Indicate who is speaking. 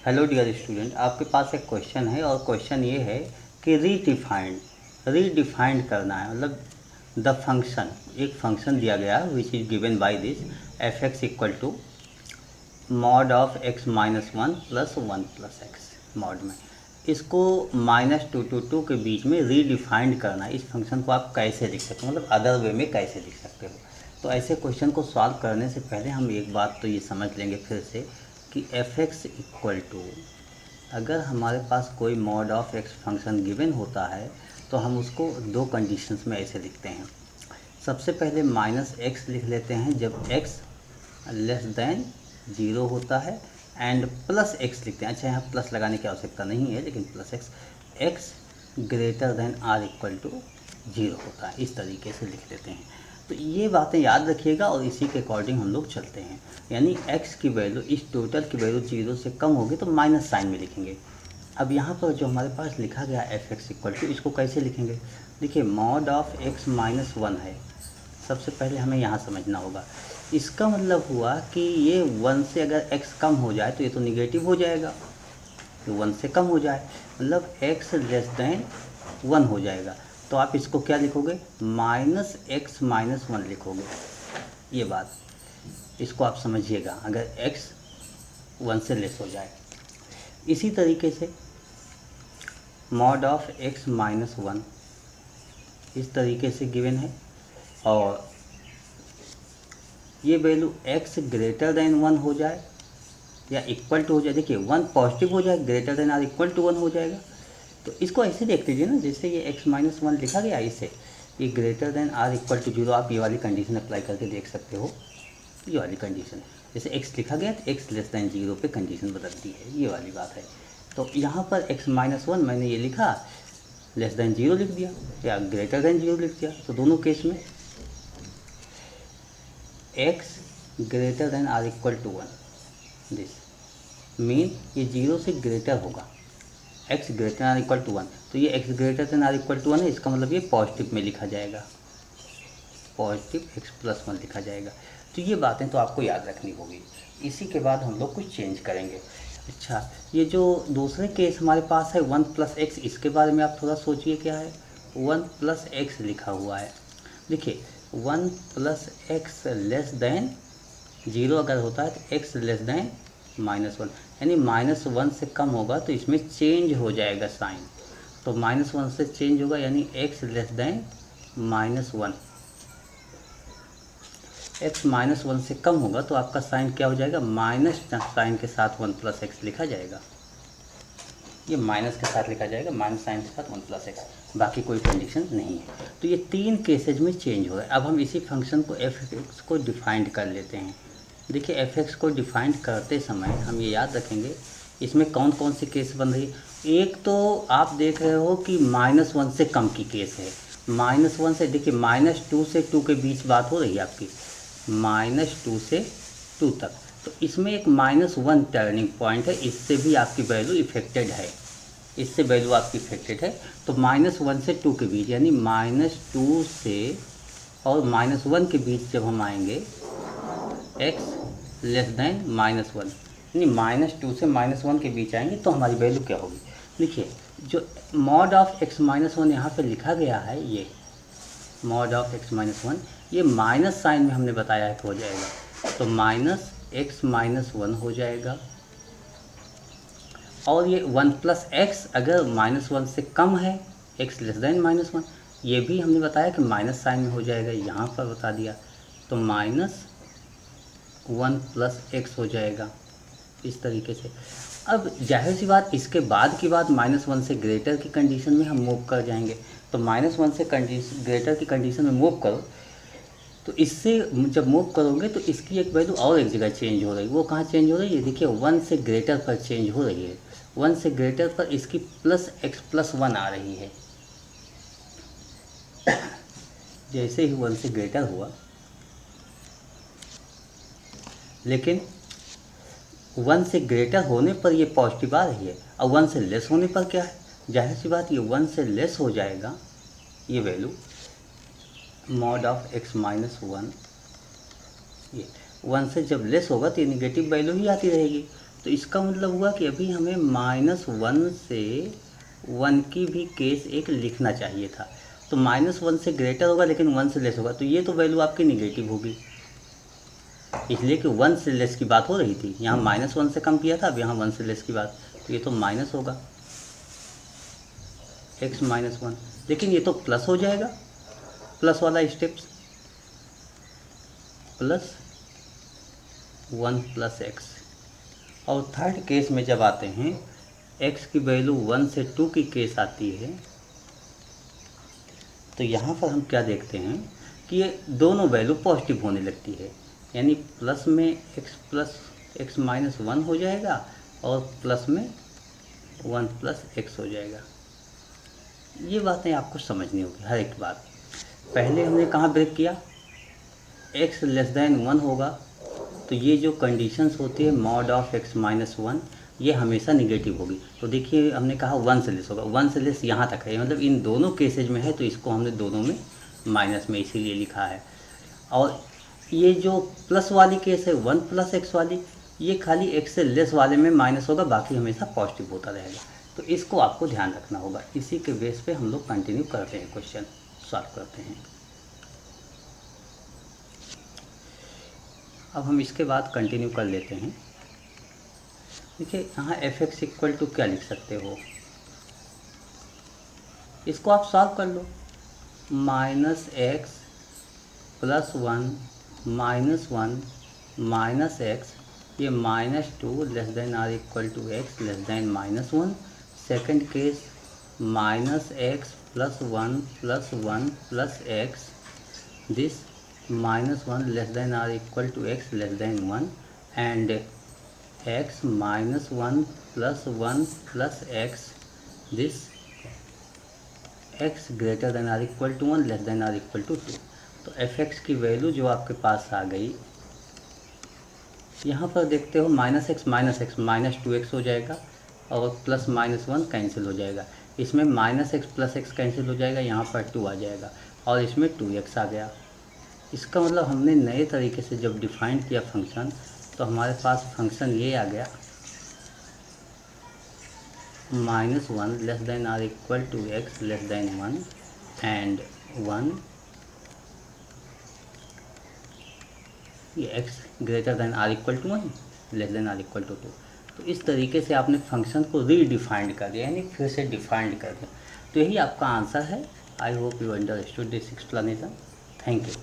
Speaker 1: Hello dear student, आपके पास एक question है और क्वेश्चन ये है कि रीडिफाइंड करना है। मतलब द फंक्शन, एक फंक्शन दिया गया which is given by this F X equal to mod of X minus one plus X mod में इसको -2 to 2 के बीच में रीडिफाइंड करना है। इस फंक्शन को आप कैसे लिख सकते हो, मतलब अदर वे में कैसे लिख सकते हो। तो ऐसे क्वेश्चन को सॉल्व करने से पहले हम एक बात तो ये समझ लेंगे फिर से कि एफ एक्स इक्वल टू, अगर हमारे पास कोई mod of x function given होता है तो हम उसको दो कंडीशंस में ऐसे लिखते हैं। सबसे पहले -x लिख लेते हैं जब x लेस देन 0 होता है, एंड +x लिखते हैं। अच्छा, यहाँ प्लस लगाने की आवश्यकता नहीं है, लेकिन x greater than r equal to 0 होता है। इस तरीके से लिख देते हैं। तो ये बातें याद रखिएगा और इसी के अकॉर्डिंग हम लोग चलते हैं। यानी x की वैल्यू, इस टोटल की वैल्यू 0 से कम होगी तो माइनस साइन में लिखेंगे। अब यहाँ पर जो हमारे पास लिखा गया एफ एक्स इक्वल टू, इसको कैसे लिखेंगे? देखिए, mod of x minus one है। सबसे पहले हमें यहाँ समझना होगा। इसका मतलब हुआ कि ये 1 से अगर x कम हो जाए तो ये तो निगेटिव हो जाएगा। तो 1 से कम हो जाए मतलब x लेस देन 1 हो जाएगा। तो आप इसको क्या लिखोगे? -x माइनस वन लिखोगे। ये बात, इसको आप समझिएगा, अगर x 1 से लेस हो जाए। इसी तरीके से mod of x minus one इस तरीके से गिवन है, और ये वैल्यू x ग्रेटर देन 1 हो जाए या इक्वल टू हो जाए। देखिए, 1 पॉजिटिव हो जाए, greater than or equal to 1 हो जाएगा। तो इसको ऐसे देख लीजिए ना, जैसे ये x माइनस वन लिखा गया, इसे ये greater than or equal to 0। आप ये वाली कंडीशन अप्लाई करके देख सकते हो। ये वाली कंडीशन, जैसे x लिखा गया तो x लेस दैन 0 पे कंडीशन बदलती है, ये वाली बात है। तो यहाँ पर x माइनस वन मैंने ये लिखा, लेस दैन 0 लिख दिया या ग्रेटर दैन 0 लिख दिया। तो दोनों केस में x greater than or equal to 1, this mean ये 0 से ग्रेटर होगा। x greater than or equal to 1, तो ये x greater than or equal to 1 है, इसका मतलब ये पॉजिटिव में लिखा जाएगा, पॉजिटिव x प्लस 1 लिखा जाएगा। तो ये बातें तो आपको याद रखनी होगी। इसी के बाद हम लोग कुछ चेंज करेंगे। अच्छा, ये जो दूसरे केस हमारे पास है 1 प्लस एक्स, इसके बारे में आप थोड़ा सोचिए क्या है। 1 प्लस एक्स लिखा हुआ है। देखिए, 1 प्लस एक्स लेस देन 0 अगर होता है तो x less than minus one, यानी -1 से कम होगा तो इसमें चेंज हो जाएगा साइन। तो -1 से चेंज होगा, यानी x लेस देन -1। x -1 से कम होगा तो आपका साइन क्या हो जाएगा? माइनस साइन के साथ 1 प्लस एक्स लिखा जाएगा। ये माइनस के साथ लिखा जाएगा, माइनस साइन के साथ 1 प्लस एक्स, बाकी कोई कंडीशन नहीं है। तो ये 3 केसेज में चेंज हो रहा है। अब हम इसी फंक्शन को एफ एक्स को डिफाइंड कर लेते हैं। देखिए, एफ एक्स को डिफाइंड करते समय हम ये याद रखेंगे इसमें कौन कौन से केस बन रही है। एक तो आप देख रहे हो कि -1 से कम की केस है। -1 से, देखिए, -2 से 2 के बीच बात हो रही है आपकी, -2 से 2 तक। तो इसमें एक -1 टर्निंग पॉइंट है, इससे भी आपकी वैल्यू इफेक्टेड है, इससे वैल्यू आपकी इफेक्टेड है। तो -1 से 2 के बीच, यानी -2 से और -1 के बीच जब हम आएंगे, x लेस देन -1, यानी -2 से -1 के बीच आएंगे तो हमारी वैल्यू क्या होगी? देखिए, जो mod of x minus one यहाँ पर लिखा गया है, ये mod of x minus one, ये माइनस साइन में हमने बताया है कि हो जाएगा। तो -x माइनस वन हो जाएगा, और ये 1 प्लस एक्स अगर -1 से कम है, x लेस देन -1, ये भी हमने बताया कि माइनस साइन में हो जाएगा, यहाँ पर बता दिया। तो -1 प्लस एक्स हो जाएगा इस तरीके से। अब जाहिर सी बात, इसके बाद की बात -1 से ग्रेटर की कंडीशन में हम मूव कर जाएंगे। तो -1 से ग्रेटर की कंडीशन में मूव करो, तो इससे जब मूव करोगे तो इसकी एक वैल्यू और एक जगह चेंज हो रही है। वो कहाँ चेंज हो रही है? देखिए, 1 से ग्रेटर पर चेंज हो रही है। 1 से ग्रेटर पर इसकी +x + 1 आ रही है। जैसे ही 1 से ग्रेटर हुआ, लेकिन 1 से ग्रेटर होने पर ये पॉजिटिव आ रही है, और 1 से लेस होने पर क्या है? जाहिर सी बात, ये 1 से लेस हो जाएगा, ये value mod of x minus one. ये 1 से जब लेस होगा तो ये निगेटिव वैल्यू ही आती रहेगी। तो इसका मतलब हुआ कि अभी हमें -1 से 1 की भी केस एक लिखना चाहिए था। तो -1 से ग्रेटर होगा लेकिन 1 से लेस होगा, तो ये तो वैल्यू आपकी निगेटिव होगी, इसलिए कि 1 से लेस की बात हो रही थी। यहाँ -1 से कम किया था, अब यहाँ 1 से लेस की बात, तो ये तो माइनस होगा x -1। लेकिन ये तो प्लस हो जाएगा, प्लस वाला स्टेप्स, +1 + x। और थर्ड केस में जब आते हैं x की वैल्यू 1 से 2 की केस आती है, तो यहाँ पर हम क्या देखते हैं कि ये दोनों वैल्यू पॉजिटिव होने लगती है, यानी प्लस में x -1 हो जाएगा और प्लस में 1 + x हो जाएगा। ये बातें आपको समझनी होगी हर एक बात। पहले हमने कहाँ ब्रेक किया, x <1 होगा, तो ये जो कंडीशंस होती है मॉड ऑफ x -1, ये हमेशा निगेटिव होगी। तो देखिए हमने कहा 1 से लेस होगा, 1 से लेस यहाँ तक है, मतलब इन दोनों केसेज में है, तो इसको हमने दोनों में माइनस में इसीलिए लिखा है। और ये जो प्लस वाली केस है 1 + x वाली, ये खाली x से लेस वाले में माइनस होगा, बाकी हमेशा पॉजिटिव होता रहेगा। तो इसको आपको ध्यान रखना होगा। इसी के बेस पे हम लोग कंटिन्यू करते हैं, क्वेश्चन सॉल्व करते हैं। अब हम इसके बाद कंटिन्यू कर लेते हैं। देखिए यहाँ f(x) = क्या लिख सकते हो, इसको आप सॉल्व कर लो। -x + 1 -1 -x, ये -2 < x -1। Second case -x + 1 + 1 + x, this -1 < x <1, and x -1 + 1 + x, this x greater than or equal to 1 less than or equal to 2। तो f(x) की वैल्यू जो आपके पास आ गई, यहाँ पर देखते हो -x -2x हो जाएगा और +-1 कैंसिल हो जाएगा। इसमें -x + x कैंसिल हो जाएगा, यहाँ पर 2 आ जाएगा और इसमें 2x आ गया। इसका मतलब हमने नए तरीके से जब डिफाइन किया फंक्शन, तो हमारे पास फंक्शन ये आ गया -1 < or equal to x < 1 and 1, ये x greater than or equal to 1 less than or equal to 2। तो इस तरीके से आपने फंक्शन को रीडिफाइंड कर दिया, यानी फिर से डिफाइंड कर दिया। तो यही आपका आंसर है। I hope you understood this explanation. Thank you.